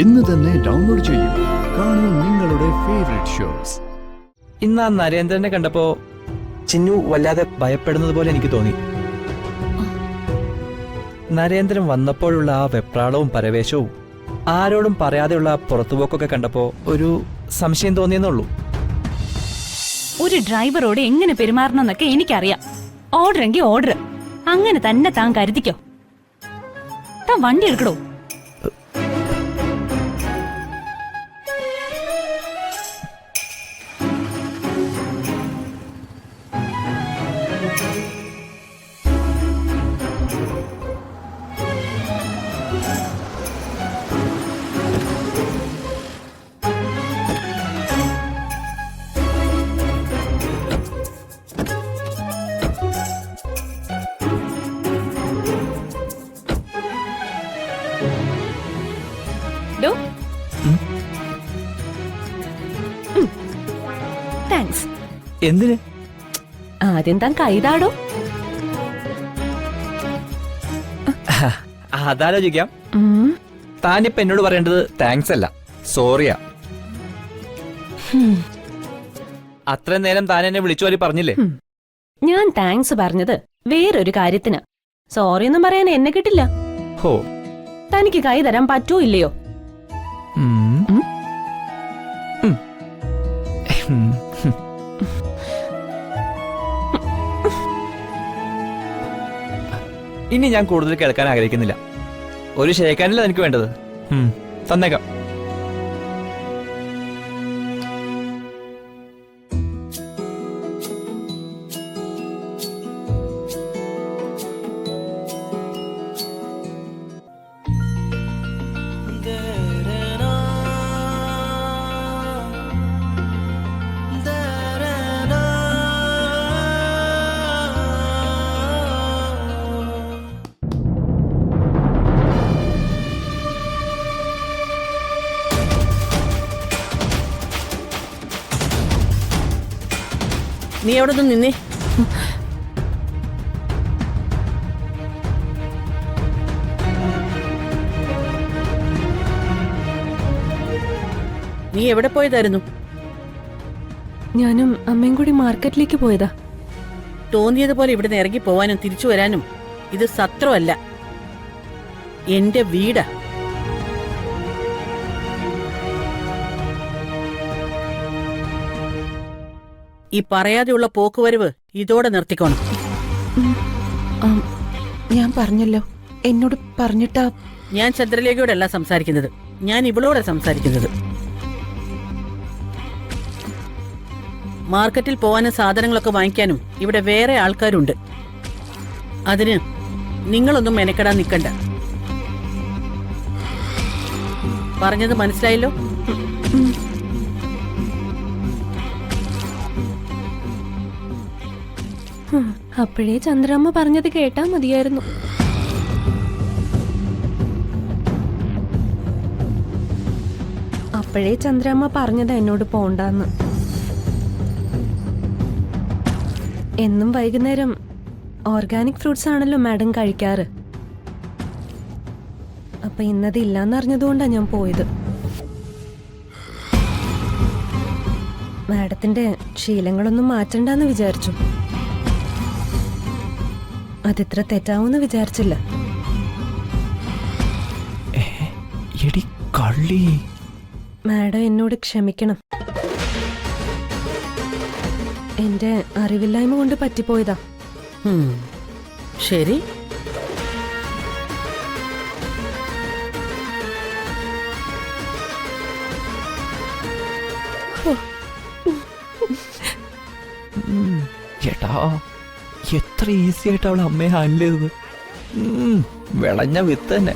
ഇന്ന് തന്നെ ഡൗൺലോഡ് ചെയ്യൂ. കാണൂ നിങ്ങളുടെ ഫേവറേറ്റ് ഷോസ്. ഇന്ന് ആ നരേന്ദ്രനെ കണ്ടപ്പോ ചിന്നു വല്ലാതെ ഭയപ്പെടുന്നത് പോലെ എനിക്ക് തോന്നി. നരേന്ദ്രൻ വന്നപ്പോഴുള്ള ആ വെപ്രാളവും പരവേശവും ആരോടും പറയാതെയുള്ള പുറത്തുപോക്കൊക്കെ കണ്ടപ്പോ ഒരു സംശയം തോന്നിയെന്നുള്ളൂ. ഒരു ഡ്രൈവറോട് എങ്ങനെ പെരുമാറണമെന്നൊക്കെ എനിക്കറിയാം. ഓർഡർ എങ്കിൽ ഓർഡർ, അങ്ങനെ തന്നെ താൻ കരുതിക്കോ. താൻ വണ്ടി എടുക്കടോ. താങ്ക്സ്. എന്തിന്? ആദ്യം താൻ കൈതാടോ. അതാലോചിക്കാം. താനിപ്പ എന്നോട് പറയേണ്ടത് താങ്ക്സ് അല്ല, സോറിയാ. അത്രയും നേരം താൻ എന്നെ വിളിച്ചു പോലെ പറഞ്ഞില്ലേ? ഞാൻ താങ്ക്സ് പറഞ്ഞത് വേറൊരു കാര്യത്തിന്. സോറി ഒന്നും പറയാൻ എന്നെ കിട്ടില്ല. ഹോ, തനിക്ക് കൈ തരാൻ പറ്റോ ഇല്ലയോ? ഇനി ഞാൻ കൂടുതൽ കേൾക്കാൻ ആഗ്രഹിക്കുന്നില്ല. ഒരു ഷേക്കാനല്ല എനിക്ക് വേണ്ടത്. തന്നേക്കാം. നീ എവിടെ നിന്ന് നിന്നേ? നീ എവിടെ പോയതായിരുന്നു? ഞാനും അമ്മയും കൂടി മാർക്കറ്റിലേക്ക് പോയതാ. തോന്നിയതുപോലെ ഇവിടുന്ന് ഇറങ്ങി പോവാനും തിരിച്ചു വരാനും ഇത് സത്രമല്ല, എന്റെ വീടാ. ഈ പറയാതെയുള്ള പോക്കുവരവ് ഇതോടെ നിർത്തിക്കോണം. ഞാൻ പറഞ്ഞല്ലോ, എന്നോട് പറഞ്ഞിട്ടാ. ഞാൻ ചന്ദ്രലേഖയോടല്ല സംസാരിക്കുന്നത്, ഞാൻ ഇവളോടെ സംസാരിക്കുന്നത്. മാർക്കറ്റിൽ പോവാനും സാധനങ്ങളൊക്കെ വാങ്ങിക്കാനും ഇവിടെ വേറെ ആൾക്കാരുണ്ട്. അതിന് നിങ്ങളൊന്നും മെനക്കെടാൻ നിൽക്കണ്ട. പറഞ്ഞത് മനസ്സിലായല്ലോ? അപ്പോഴേ ചന്ദ്രമ്മ പറഞ്ഞത് കേട്ടാ മതിയായിരുന്നു. അപ്പോഴേ ചന്ദ്രമ്മ പറഞ്ഞത് എന്നോട് പോണ്ടാന്ന്. എന്നും വൈകുന്നേരം ഓർഗാനിക് ഫ്രൂട്ട്സ് ആണല്ലോ മാഡം കഴിക്കാറ്. അപ്പൊ ഇന്നത് ഇല്ലാന്നറിഞ്ഞതുകൊണ്ടാ ഞാൻ പോയത്. മാഡത്തിന്റെ ശീലങ്ങളൊന്നും മാറ്റണ്ടെന്ന് വിചാരിച്ചു. അതിത്ര തെറ്റാവൂന്ന് വിചാരിച്ചില്ല. മാഡം എന്നോട് ക്ഷമിക്കണം. എന്റെ അറിവില്ലായ്മ കൊണ്ട് പറ്റിപ്പോയതാ. ശരി. ചേട്ടാ, എത്ര ഈസി ആയിട്ട് അവളെ അമ്മയെ ഹാൻഡിൽ ചെയ്തത്. വിളഞ്ഞ വിത്ത് തന്നെ.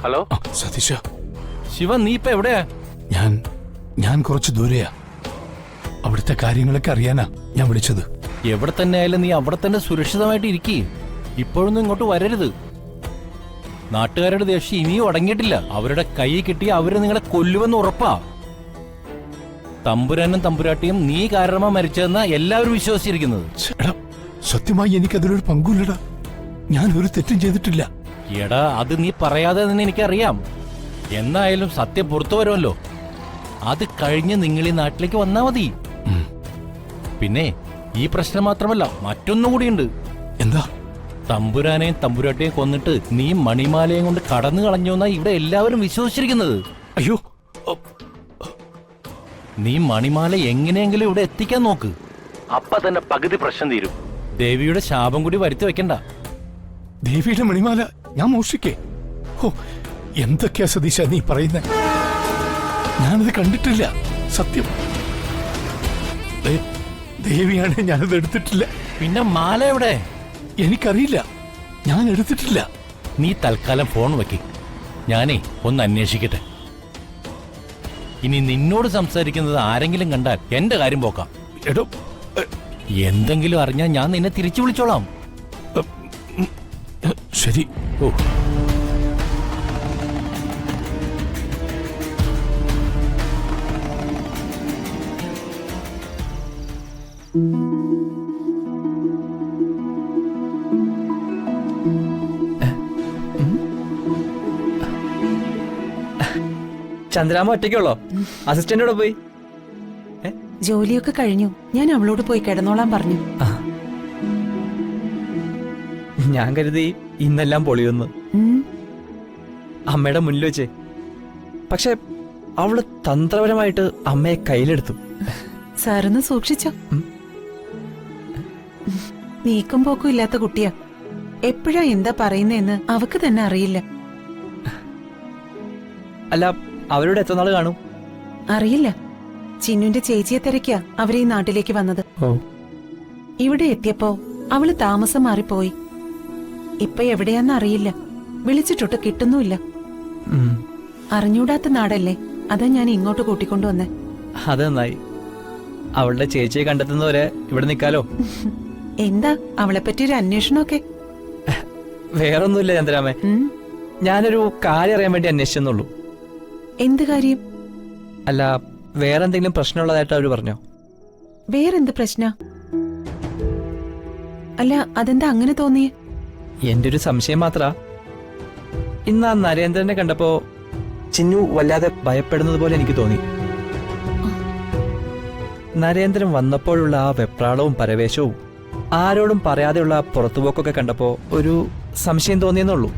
ഹലോ സതീശ. ശിവ, നീ ഇപ്പൊ എവിടെയാ? ഞാൻ കുറച്ച് ദൂരെയാ. അവിടുത്തെ കാര്യങ്ങളൊക്കെ അറിയാനാ ഞാൻ വിളിച്ചത്. എവിടെ തന്നെ ആയാലും നീ അവിടെ തന്നെ സുരക്ഷിതമായിട്ട് ഇരിക്കേ. ഇപ്പോഴൊന്നും ഇങ്ങോട്ട് വരരുത്. നാട്ടുകാരുടെ ദേഷ്യം ഇനിയും അടങ്ങിയിട്ടില്ല. അവരുടെ കൈ കിട്ടിയ അവര് നിങ്ങളെ കൊല്ലുമെന്ന് ഉറപ്പാ. തമ്പുരാനും തമ്പുരാട്ടിയും നീ കാരണമാ മരിച്ചതെന്നാ എല്ലാവരും വിശ്വസിച്ചിരിക്കുന്നത്. എടാ, സത്യമായി എനിക്കതിലൊരു പങ്കുമില്ലടാ. ഞാൻ ഒരു തെറ്റും ചെയ്തിട്ടില്ല. എടാ, അത് നീ പറയാതെ തന്നെ എനിക്കറിയാം. എന്നായാലും സത്യം പുറത്തു വരുമല്ലോ. അത് കഴിഞ്ഞ് നിങ്ങൾ ഈ നാട്ടിലേക്ക് വന്നാ മതി. പിന്നെ ഈ പ്രശ്നം മാത്രമല്ല, മറ്റൊന്നുകൂടിയുണ്ട്. എന്താ? തമ്പുരാനെയും തമ്പുരാട്ടിയെയും കൊന്നിട്ട് നീ മണിമാലയും കൊണ്ട് കടന്നു കളഞ്ഞു എന്നാ ഇവിടെ എല്ലാവരും വിശ്വസിച്ചിരിക്കുന്നത്. അയ്യോ, നീ മണിമാല എങ്ങനെയെങ്കിലും ഇവിടെ എത്തിക്കാൻ നോക്ക്. അപ്പ തന്നെ പകുതി പ്രശ്നം തീരും. ദേവിയുടെ ശാപം കൂടി വരുത്തി വെക്കണ്ട. ദേവിയുടെ മണിമാല ഞാൻ മോഷിക്കേ? ഓ, എന്തൊക്കെയാ സതീശ നീ പറയുന്നേ? ഞാനത് കണ്ടിട്ടില്ല, സത്യം. ദേവിയാണ്, ഞാനത് എടുത്തിട്ടില്ല. പിന്നെ മാല എവിടെ? എനിക്കറിയില്ല, ഞാൻ എടുത്തിട്ടില്ല. നീ തൽക്കാലം ഫോൺ വെക്ക്. ഞാനേ ഒന്ന് അന്വേഷിക്കട്ടെ. ഇനി നിന്നോട് സംസാരിക്കുന്നത് ആരെങ്കിലും കണ്ടാൽ എന്റെ കാര്യം പോക്കാം. എടോ, എന്തെങ്കിലും അറിഞ്ഞാൽ ഞാൻ നിന്നെ തിരിച്ചു വിളിച്ചോളാം. ശരി. ഓ, ചന്ദ്രാമ ഒറ്റയ്ക്കുള്ളോ? അസിസ്റ്റന്റോടെ പോയി. ജോലിയൊക്കെ കഴിഞ്ഞു. ഞാൻ അവളോട് പോയി കിടന്നോളാൻ പറഞ്ഞു. ഞാൻ കരുതി ഇന്നെല്ലാം പൊളിയൊന്ന് ഉം. അമ്മയുടെ മുന്നിൽ വെച്ചേ. പക്ഷെ അവള് തന്ത്രപരമായിട്ട് അമ്മയെ കയ്യിലെടുത്തു. സാറൊന്ന് സൂക്ഷിച്ചോ. നീക്കും പോക്കും ഇല്ലാത്ത കുട്ടിയാ. എപ്പോഴാ എന്താ പറയുന്നതെന്ന് അവക്ക് തന്നെ അറിയില്ല. അല്ല, അവരോട് എത്ര നാള് കാണും? അറിയില്ല. ചിന്നുന്റെ ചേച്ചിയെ തിരക്കാ അവര് ഈ നാട്ടിലേക്ക് വന്നത്. ഇവിടെ എത്തിയപ്പോ അവള് താമസം മാറിപ്പോയി. ഇപ്പൊ എവിടെയാന്ന് അറിയില്ല. വിളിച്ചിട്ടൊട്ട് കിട്ടുന്നുമില്ല. അറിഞ്ഞൂടാത്ത നാടല്ലേ, അതാ ഞാൻ ഇങ്ങോട്ട് കൂട്ടിക്കൊണ്ടുവന്നേ. അത് നന്നായി. അവളുടെ ചേച്ചിയെ കണ്ടെത്തുന്നവരെ ഇവിടെ നിൽക്കാലോ. എന്താ അവളെപ്പറ്റി ഒരു അന്വേഷണമൊക്കെ? വേറൊന്നുമില്ല ചന്ദ്രാമേ, ഞാനൊരു കാര്യം അറിയാൻ വേണ്ടി അന്വേഷിച്ചെന്നുള്ളൂ. എന്ത് കാര്യം? അല്ല, വേറെന്തെങ്കിലും പ്രശ്നമുള്ളതായിട്ട് അവര് പറഞ്ഞോ? വേറെന്ത് പ്രശ്ന? അല്ല, അതെന്താ അങ്ങനെ തോന്നിയേ? എന്റെ ഒരു സംശയം മാത്ര. ഇന്ന് ആ നരേന്ദ്രനെ കണ്ടപ്പോ ചിന്നു വല്ലാതെ ഭയപ്പെടുന്നത് പോലെ എനിക്ക് തോന്നി. നരേന്ദ്രൻ വന്നപ്പോഴുള്ള ആ വെപ്രാളവും പരവേശവും, ആരോടും പറയാതെയുള്ള പുറത്തുപോക്കൊക്കെ കണ്ടപ്പോ ഒരു സംശയം തോന്നിയെന്നുള്ളൂ.